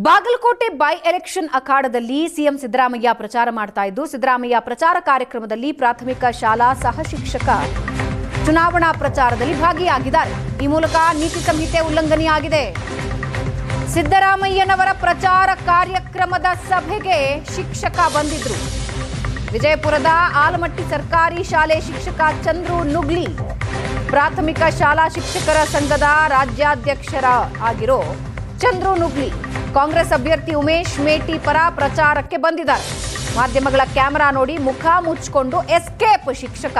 Bagalkot by election ಅಖಾಡದಲ್ಲಿ CM Siddaramaiah ಪ್ರಚಾರ ಮಾಡ್ತಾ ಇದ್ದು, ಸಿದ್ದರಾಮಯ್ಯ ಪ್ರಚಾರ ಕಾರ್ಯಕ್ರಮದಲ್ಲಿ ಪ್ರಾಥಮಿಕ ಶಾಲಾ ಸಹ ಶಿಕ್ಷಕ ಚುನಾವಣಾ ಪ್ರಚಾರದಲ್ಲಿ ಭಾಗಿಯಾಗಿದ್ದಾರೆ. ಈ ಮೂಲಕ ನೀತಿ ಸಂಹಿತೆ ಉಲ್ಲಂಘನೆಯಾಗಿದೆ. ಸಿದ್ದರಾಮಯ್ಯನವರ ಪ್ರಚಾರ ಕಾರ್ಯಕ್ರಮದ ಸಭೆಗೆ ಶಿಕ್ಷಕ ಬಂದಿದ್ರು. ವಿಜಯಪುರದ ಆಲಮಟ್ಟಿ ಸರ್ಕಾರಿ ಶಾಲೆ ಶಿಕ್ಷಕ ಚಂದ್ರು ನುಗ್ಲಿ ಪ್ರಾಥಮಿಕ ಶಾಲಾ ಶಿಕ್ಷಕರ ಸಂಘದ ರಾಜ್ಯಾಧ್ಯಕ್ಷರ ಆಗಿರೋ ಚಂದ್ರು ನುಗ್ಲಿ ಕಾಂಗ್ರೆಸ್ ಅಭ್ಯರ್ಥಿ ಉಮೇಶ್ ಮೇಟಿ ಪರ ಪ್ರಚಾರಕ್ಕೆ ಬಂದಿದ್ದಾರೆ. ಮಾಧ್ಯಮಗಳ ಕ್ಯಾಮೆರಾ ನೋಡಿ ಮುಖ ಮುಚ್ಚಿಕೊಂಡು ಎಸ್ಕೇಪ್ ಶಿಕ್ಷಕ.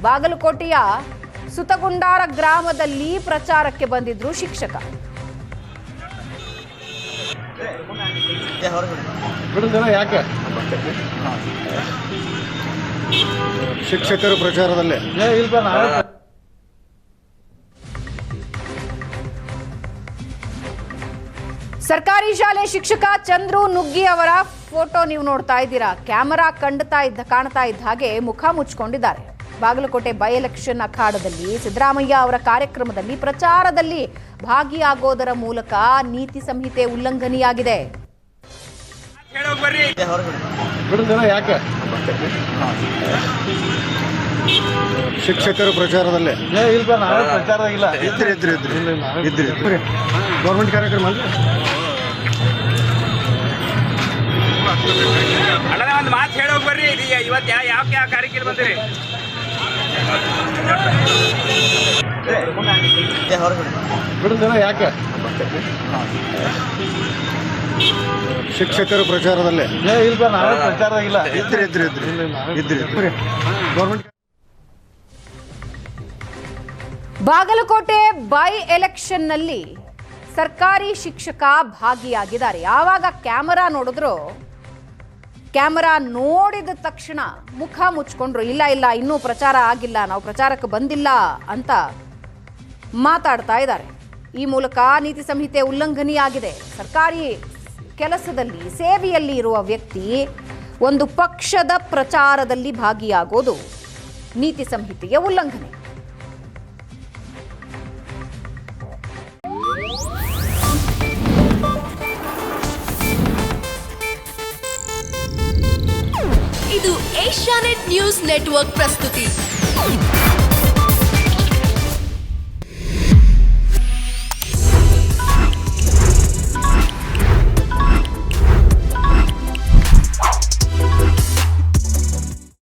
ಬಾಗಲಕೋಟೆಯ ಸುತಗುಂಡಾರ ಗ್ರಾಮದಲ್ಲಿ ಪ್ರಚಾರಕ್ಕೆ ಬಂದಿದ್ರು ಶಿಕ್ಷಕ. ಶಿಕ್ಷಕರ ಪ್ರಚಾರದಲ್ಲೇ ಸರ್ಕಾರಿ ಶಾಲೆ ಶಿಕ್ಷಕ ಚಂದ್ರು ನುಗ್ಗಿ ಅವರ ಫೋಟೋ ನೀವು ನೋಡ್ತಾ ಇದ್ದೀರಾ. ಕ್ಯಾಮೆರಾ ಕಾಣ್ತಾ ಇದ್ದ ಹಾಗೆ ಮುಖ ಮುಚ್ಚಿಕೊಂಡಿದ್ದಾರೆ. ಬಾಗಲಕೋಟೆ ಬೈ ಎಲೆಕ್ಷನ್ ಅಖಾಡದಲ್ಲಿ ಸಿದ್ದರಾಮಯ್ಯ ಅವರ ಕಾರ್ಯಕ್ರಮದಲ್ಲಿ ಪ್ರಚಾರದಲ್ಲಿ ಭಾಗಿಯಾಗೋದರ ಮೂಲಕ ನೀತಿ ಸಂಹಿತೆ ಉಲ್ಲಂಘನೆಯಾಗಿದೆ. ಶಿಕ್ಷಕರ ಪ್ರಚಾರದಲ್ಲೇ ಗೌರ್ಮೆಂಟ್ ಕಾರ್ಯಕ್ರಮ ಅಲ್ಲ ಒಂದು ಮಾತು ಹೇಳೋಗಿ ಬರ್ರಿ. ಇವತ್ತು ಯಾವ ಕಾರ್ಯಕ್ರಮ ಬಂದಿರಿ? ಯಾಕೆ ಶಿಕ್ಷಕರ ಪ್ರಚಾರದಲ್ಲೇ ಪ್ರಚಾರ ಇಲ್ಲ ಗೌರ್ಮೆಂಟ್. ಬಾಗಲಕೋಟೆ ಬೈ ಎಲೆಕ್ಷನ್ನಲ್ಲಿ ಸರ್ಕಾರಿ ಶಿಕ್ಷಕ ಭಾಗಿಯಾಗಿದ್ದಾರೆ. ಯಾವಾಗ ಕ್ಯಾಮೆರಾ ನೋಡಿದ್ರು, ಕ್ಯಾಮೆರಾ ನೋಡಿದ ತಕ್ಷಣ ಮುಖ ಮುಚ್ಕೊಂಡ್ರು. ಇಲ್ಲ ಇನ್ನೂ ಪ್ರಚಾರ ಆಗಿಲ್ಲ, ನಾವು ಪ್ರಚಾರಕ್ಕೆ ಬಂದಿಲ್ಲ ಅಂತ ಮಾತಾಡ್ತಾ ಇದ್ದಾರೆ. ಈ ಮೂಲಕ ನೀತಿ ಸಂಹಿತೆ ಉಲ್ಲಂಘನೆಯಾಗಿದೆ. ಸರ್ಕಾರಿ ಕೆಲಸದಲ್ಲಿ ಸೇವೆಯಲ್ಲಿ ಇರುವ ವ್ಯಕ್ತಿ ಒಂದು ಪಕ್ಷದ ಪ್ರಚಾರದಲ್ಲಿ ಭಾಗಿಯಾಗೋದು ನೀತಿ ಸಂಹಿತೆಯ ಉಲ್ಲಂಘನೆ. ಇದು ಏಷ್ಯಾನೆಟ್ ನ್ಯೂಸ್ ನೆಟ್ವರ್ಕ್ ಪ್ರಸ್ತುತಿ.